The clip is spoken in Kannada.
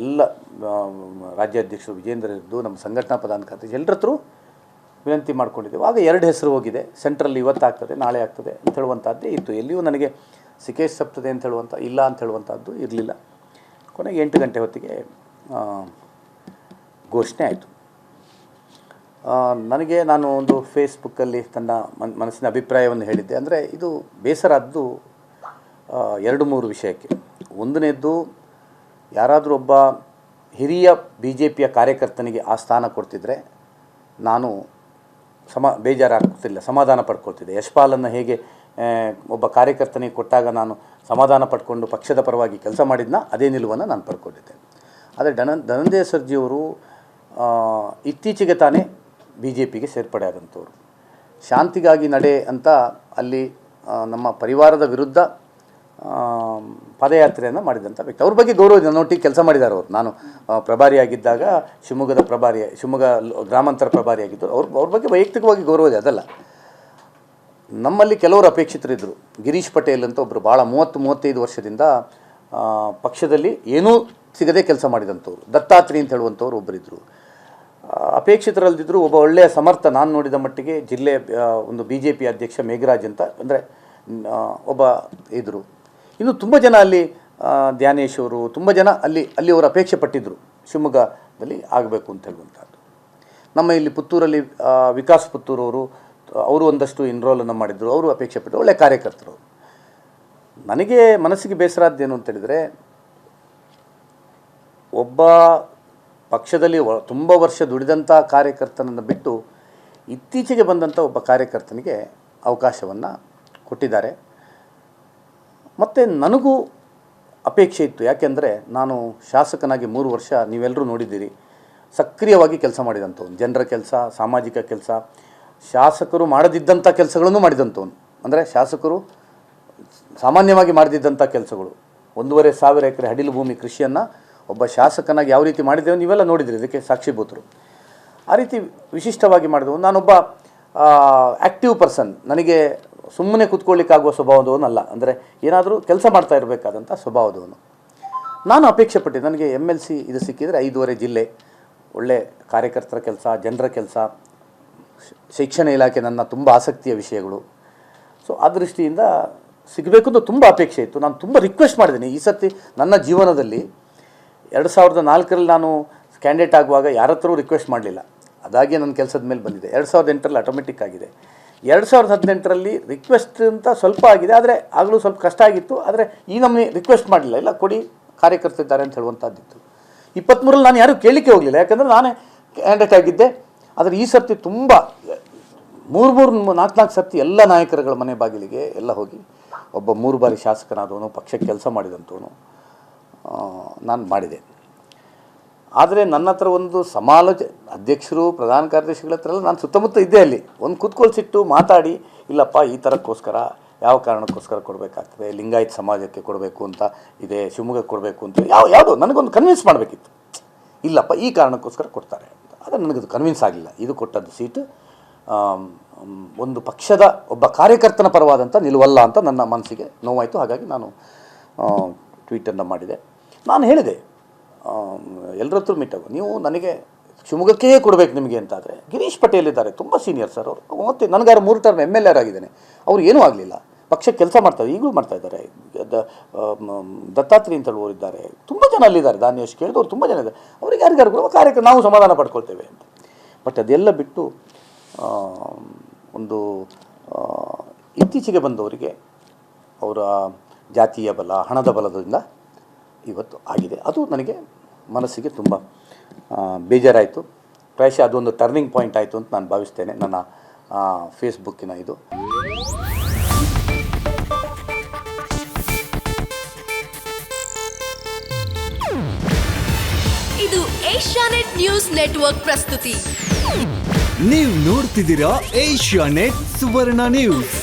ಎಲ್ಲ ರಾಜ್ಯಾಧ್ಯಕ್ಷರು ವಿಜೇಂದ್ರ ಇದ್ದು ನಮ್ಮ ಸಂಘಟನಾ ಪದಾಧಿಕಾರಿ ಎಲ್ಲರ ಹತ್ರ ವಿನಂತಿ ಮಾಡ್ಕೊಂಡಿದ್ದೆವು. ಆಗ 2 ಹೆಸರು ಹೋಗಿದೆ. ಸೆಂಟ್ರಲ್ಲಿ ಇವತ್ತಾಗ್ತದೆ, ನಾಳೆ ಆಗ್ತದೆ ಅಂತ ಹೇಳುವಂಥದ್ದೇ ಇತ್ತು. ಎಲ್ಲಿಯೂ ನನಗೆ ಸಿಕೇಶ್ ಸಪ್ತದೆ ಅಂತ ಹೇಳುವಂಥ ಇಲ್ಲ ಅಂತ ಹೇಳುವಂಥದ್ದು ಇರಲಿಲ್ಲ. ಕೊನೆಗೆ 8 ಗಂಟೆ ಹೊತ್ತಿಗೆ ಘೋಷಣೆ ಆಯಿತು. ನಾನು ಒಂದು ಫೇಸ್ಬುಕ್ಕಲ್ಲಿ ತನ್ನ ಮನಸ್ಸಿನ ಅಭಿಪ್ರಾಯವನ್ನು ಹೇಳಿದ್ದೆ. ಅಂದರೆ ಇದು ಬೇಸರ ಆದ್ದು 2-3 ವಿಷಯಕ್ಕೆ. ಒಂದನೇದ್ದು, ಯಾರಾದರೂ ಒಬ್ಬ ಹಿರಿಯ BJPಯ ಕಾರ್ಯಕರ್ತನಿಗೆ ಆ ಸ್ಥಾನ ಕೊಡ್ತಿದ್ರೆ ನಾನು ಬೇಜಾರಾಗ್ತಿಲ್ಲ, ಸಮಾಧಾನ ಪಡ್ಕೊಳ್ತಿದ್ದೆ. ಯಶ್ಪಾಲನ್ನು ಹೇಗೆ ಒಬ್ಬ ಕಾರ್ಯಕರ್ತನಿಗೆ ಕೊಟ್ಟಾಗ ನಾನು ಸಮಾಧಾನ ಪಡ್ಕೊಂಡು ಪಕ್ಷದ ಪರವಾಗಿ ಕೆಲಸ ಮಾಡಿದ್ನ, ಅದೇ ನಿಲುವನ್ನು ನಾನು ಪಡ್ಕೊಂಡಿದ್ದೆ. ಆದರೆ ಧನಂಜಯ ಸರ್ಜಿಯವರು ಇತ್ತೀಚೆಗೆ ತಾನೇ BJPಗೆ ಸೇರ್ಪಡೆ ಆದಂಥವ್ರು. ಶಾಂತಿಗಾಗಿ ನಡೆ ಅಂತ ಅಲ್ಲಿ ನಮ್ಮ ಪರಿವಾರದ ವಿರುದ್ಧ ಪಾದಯಾತ್ರೆಯನ್ನು ಮಾಡಿದಂಥ ವ್ಯಕ್ತಿ. ಅವ್ರ ಬಗ್ಗೆ ಗೌರವ ಇದೆ. ನನ್ನೊಟ್ಟಿಗೆ ಕೆಲಸ ಮಾಡಿದ್ದಾರೆ ಅವರು. ನಾನು ಪ್ರಭಾರಿಯಾಗಿದ್ದಾಗ ಶಿವಮೊಗ್ಗ ಗ್ರಾಮಾಂತರ ಪ್ರಭಾರಿಯಾಗಿದ್ದರು. ಅವ್ರ ಬಗ್ಗೆ ವೈಯಕ್ತಿಕವಾಗಿ ಗೌರವ ಇದೆ, ಅದಲ್ಲ. ನಮ್ಮಲ್ಲಿ ಕೆಲವರು ಅಪೇಕ್ಷಿತರಿದ್ದರು. ಗಿರೀಶ್ ಪಟೇಲ್ ಅಂತ ಒಬ್ಬರು ಭಾಳ 30-35 ವರ್ಷದಿಂದ ಪಕ್ಷದಲ್ಲಿ ಏನೂ ಸಿಗದೆ ಕೆಲಸ ಮಾಡಿದಂಥವ್ರು. ದತ್ತಾತ್ರಿ ಅಂತ ಹೇಳುವಂಥವ್ರು ಒಬ್ಬರಿದ್ದರು. ಅಪೇಕ್ಷಿತರಲ್ದಿದ್ದರು. ಒಬ್ಬ ಒಳ್ಳೆಯ ಸಮರ್ಥ, ನಾನು ನೋಡಿದ ಮಟ್ಟಿಗೆ ಜಿಲ್ಲೆ ಒಂದು BJP ಅಧ್ಯಕ್ಷ ಮೇಘರಾಜ್ ಅಂತ ಅಂದರೆ ಒಬ್ಬ ಇದ್ದರು. ಇನ್ನು ತುಂಬ ಜನ ಅಲ್ಲಿ ಧ್ಯಾನೇಶ್ ಅವರು, ತುಂಬ ಜನ ಅಲ್ಲಿ ಅವರು ಅಪೇಕ್ಷೆ ಪಟ್ಟಿದ್ದರು ಶಿವಮೊಗ್ಗದಲ್ಲಿ ಆಗಬೇಕು ಅಂತ ಹೇಳುವಂಥದ್ದು. ನಮ್ಮ ಇಲ್ಲಿ ಪುತ್ತೂರಲ್ಲಿ ವಿಕಾಸ್ ಪುತ್ತೂರವರು, ಅವರು ಒಂದಷ್ಟು ಎನ್ರೋಲನ್ನು ಮಾಡಿದ್ರು. ಅವರು ಅಪೇಕ್ಷೆ ಪಟ್ಟರು. ಒಳ್ಳೆಯ ಕಾರ್ಯಕರ್ತರು. ನನಗೆ ಮನಸ್ಸಿಗೆ ಬೇಸರಾದ್ದೇನು ಅಂತೇಳಿದರೆ, ಒಬ್ಬ ಪಕ್ಷದಲ್ಲಿ ತುಂಬ ವರ್ಷ ದುಡಿದಂಥ ಕಾರ್ಯಕರ್ತನನ್ನು ಬಿಟ್ಟು ಇತ್ತೀಚೆಗೆ ಬಂದಂಥ ಒಬ್ಬ ಕಾರ್ಯಕರ್ತನಿಗೆ ಅವಕಾಶವನ್ನು ಕೊಟ್ಟಿದ್ದಾರೆ. ಮತ್ತು ನನಗೂ ಅಪೇಕ್ಷೆ ಇತ್ತು. ಯಾಕೆಂದರೆ ನಾನು ಶಾಸಕನಾಗಿ 3 ವರ್ಷ ನೀವೆಲ್ಲರೂ ನೋಡಿದ್ದೀರಿ, ಸಕ್ರಿಯವಾಗಿ ಕೆಲಸ ಮಾಡಿದಂಥವ್ನು. ಜನರ ಕೆಲಸ, ಸಾಮಾಜಿಕ ಕೆಲಸ, ಶಾಸಕರು ಮಾಡದಿದ್ದಂಥ ಕೆಲಸಗಳನ್ನು ಮಾಡಿದಂಥವ್ನು. ಅಂದರೆ ಶಾಸಕರು ಸಾಮಾನ್ಯವಾಗಿ ಮಾಡದಿದ್ದಂಥ ಕೆಲಸಗಳು, 1,500 ಎಕರೆ ಹಡಿಲು ಭೂಮಿ ಕೃಷಿಯನ್ನು ಒಬ್ಬ ಶಾಸಕನಾಗಿ ಯಾವ ರೀತಿ ಮಾಡಿದ್ದೇವೆ ನೀವೆಲ್ಲ ನೋಡಿದ್ರಿ, ಇದಕ್ಕೆ ಸಾಕ್ಷಿಭೂತರು. ಆ ರೀತಿ ವಿಶಿಷ್ಟವಾಗಿ ಮಾಡಿದವು. ನಾನೊಬ್ಬ ಆ್ಯಕ್ಟಿವ್ ಪರ್ಸನ್. ನನಗೆ ಸುಮ್ಮನೆ ಕೂತ್ಕೊಳ್ಳಿಕ್ಕಾಗುವ ಸ್ವಭಾವದವನಲ್ಲ. ಅಂದರೆ ಏನಾದರೂ ಕೆಲಸ ಮಾಡ್ತಾ ಇರಬೇಕಾದಂಥ ಸ್ವಭಾವದವನು. ನಾನು ಅಪೇಕ್ಷೆ ಪಟ್ಟಿದ್ದೆ, ನನಗೆ MLC ಇದು ಸಿಕ್ಕಿದರೆ 5.5 ಜಿಲ್ಲೆ, ಒಳ್ಳೆ ಕಾರ್ಯಕರ್ತರ ಕೆಲಸ, ಜನರ ಕೆಲಸ, ಶಿಕ್ಷಣ ಇಲಾಖೆ ನನ್ನ ತುಂಬ ಆಸಕ್ತಿಯ ವಿಷಯಗಳು. ಸೊ ಆ ದೃಷ್ಟಿಯಿಂದ ಸಿಗಬೇಕು ಅಂತ ತುಂಬ ಅಪೇಕ್ಷೆ ಇತ್ತು. ನಾನು ತುಂಬ ರಿಕ್ವೆಸ್ಟ್ ಮಾಡಿದ್ದೀನಿ. ಈ ಸರ್ತಿ ನನ್ನ ಜೀವನದಲ್ಲಿ 2004ರಲ್ಲಿ ನಾನು ಕ್ಯಾಂಡಿಡೇಟ್ ಆಗುವಾಗ ಯಾರ ಹತ್ರವೂ ರಿಕ್ವೆಸ್ಟ್ ಮಾಡಲಿಲ್ಲ. ಅದಾಗಿ ನನ್ನ ಕೆಲಸದ ಮೇಲೆ ಬಂದಿದೆ. 2008ರಲ್ಲಿ ಆಟೋಮೆಟಿಕ್ ಆಗಿದೆ. 2018ರಲ್ಲಿ ರಿಕ್ವೆಸ್ಟ್ ಅಂತ ಸ್ವಲ್ಪ ಆಗಿದೆ. ಆದರೆ ಆಗಲೂ ಸ್ವಲ್ಪ ಕಷ್ಟ ಆಗಿತ್ತು. ಆದರೆ ಈ ನಮ್ಮನೆ ರಿಕ್ವೆಸ್ಟ್ ಮಾಡಲಿಲ್ಲ, ಇಲ್ಲ ಕೊಡಿ ಕಾರ್ಯಕರ್ತರಿದ್ದಾರೆ ಅಂತ ಹೇಳುವಂಥದ್ದಿತ್ತು. 23ರಲ್ಲಿ ನಾನು ಯಾರೂ ಕೇಳಲಿಕ್ಕೆ ಹೋಗಲಿಲ್ಲ, ಯಾಕಂದರೆ ನಾನೇ ಕ್ಯಾಂಡಿಡೇಟ್ ಆಗಿದ್ದೆ. ಆದರೆ ಈ ಸರ್ತಿ ತುಂಬ 3-4 ಸರ್ತಿ ಎಲ್ಲ ನಾಯಕರುಗಳ ಮನೆ ಬಾಗಿಲಿಗೆ ಎಲ್ಲ ಹೋಗಿ ಒಬ್ಬ 3 ಬಾರಿ ಶಾಸಕನಾದವನು, ಪಕ್ಷಕ್ಕೆ ಕೆಲಸ ಮಾಡಿದಂಥವನು ನಾನು ಮಾಡಿದೆ. ಆದರೆ ನನ್ನ ಹತ್ರ ಒಂದು ಅಧ್ಯಕ್ಷರು, ಪ್ರಧಾನ ಕಾರ್ಯದರ್ಶಿಗಳ ಹತ್ರ ಎಲ್ಲ ನಾನು ಸುತ್ತಮುತ್ತ ಇದ್ದೆ. ಅಲ್ಲಿ ಒಂದು ಕೂತ್ಕೊಳ್ಸಿಟ್ಟು ಮಾತಾಡಿ, ಇಲ್ಲಪ್ಪ ಈ ಥರಕ್ಕೋಸ್ಕರ ಯಾವ ಕಾರಣಕ್ಕೋಸ್ಕರ ಕೊಡಬೇಕಾಗ್ತದೆ, ಲಿಂಗಾಯತ್ ಸಮಾಜಕ್ಕೆ ಕೊಡಬೇಕು ಅಂತ ಇದೆ, ಶಿವಮೊಗ್ಗಕ್ಕೆ ಕೊಡಬೇಕು ಅಂತ ಯಾವುದೋ ನನಗೊಂದು ಕನ್ವಿನ್ಸ್ ಮಾಡಬೇಕಿತ್ತು. ಇಲ್ಲಪ್ಪ ಈ ಕಾರಣಕ್ಕೋಸ್ಕರ ಕೊಡ್ತಾರೆ ಅಂತ. ಆದರೆ ನನಗದು ಕನ್ವಿನ್ಸ್ ಆಗಲಿಲ್ಲ. ಇದು ಕೊಟ್ಟದ್ದು ಸೀಟು ಒಂದು ಪಕ್ಷದ ಒಬ್ಬ ಕಾರ್ಯಕರ್ತನ ಪರವಾದಂಥ ನಿಲುವಲ್ಲ ಅಂತ ನನ್ನ ಮನಸ್ಸಿಗೆ ನೋವಾಯಿತು. ಹಾಗಾಗಿ ನಾನು ಟ್ವೀಟನ್ನು ಮಾಡಿದೆ. ನಾನು ಹೇಳಿದೆ, ಎಲ್ಲರ ಹತ್ರ ಮೀಟಾಗು, ನೀವು ನನಗೆ ಶಿವಮೊಗ್ಗಕ್ಕೇ ಕೊಡಬೇಕು ನಿಮಗೆ ಅಂತಾದರೆ, ಗಿರೀಶ್ ಪಟೇಲ್ ಇದ್ದಾರೆ, ತುಂಬ ಸೀನಿಯರ್ ಸರ್ ಅವರು. ಮತ್ತೆ ನನಗಾರ 3 ಟರ್ಮ್ MLA ಆಗಿದ್ದೇನೆ. ಅವ್ರು ಏನೂ ಆಗಲಿಲ್ಲ, ಪಕ್ಷಕ್ಕೆ ಕೆಲಸ ಮಾಡ್ತಾರೆ, ಈಗಲೂ ಮಾಡ್ತಾಯಿದ್ದಾರೆ. ದತ್ತಾತ್ರಿ ಅಂತ ಹೇಳುವವರು ಇದ್ದಾರೆ, ತುಂಬ ಜನ ಅಲ್ಲಿದ್ದಾರೆ. ದಾನೇಶ್ ಕೇಳಿದವರು ತುಂಬ ಜನ ಇದ್ದಾರೆ. ಅವ್ರಿಗೆ ಯಾರಿಗಾರು ಕೊಡುವ ಕಾರ್ಯಕ್ಕೆ ನಾವು ಸಮಾಧಾನ ಪಡ್ಕೊಳ್ತೇವೆ ಅಂತ. ಬಟ್ ಅದೆಲ್ಲ ಬಿಟ್ಟು ಒಂದು ಇತ್ತೀಚೆಗೆ ಬಂದವರಿಗೆ ಅವರ ಜಾತಿಯ ಬಲ, ಹಣದ ಬಲದಿಂದ ಇವತ್ತು ಆಗಿದೆ. ಅದು ನನಗೆ ಮನಸ್ಸಿಗೆ ತುಂಬ ಬೇಜಾರಾಯಿತು. ಪ್ರಾಯಶಃ ಅದೊಂದು ಟರ್ನಿಂಗ್ ಪಾಯಿಂಟ್ ಆಯಿತು ಅಂತ ನಾನು ಭಾವಿಸ್ತೇನೆ ನನ್ನ ಫೇಸ್ಬುಕ್ಕಿನ ಇದು. ಇದು ಏಷ್ಯಾನೆಟ್ ನ್ಯೂಸ್ ನೆಟ್ವರ್ಕ್ ಪ್ರಸ್ತುತಿ. ನೀವು ನೋಡ್ತಿದ್ದೀರಾ ಏಷ್ಯಾನೆಟ್ ಸುವರ್ಣ ನ್ಯೂಸ್.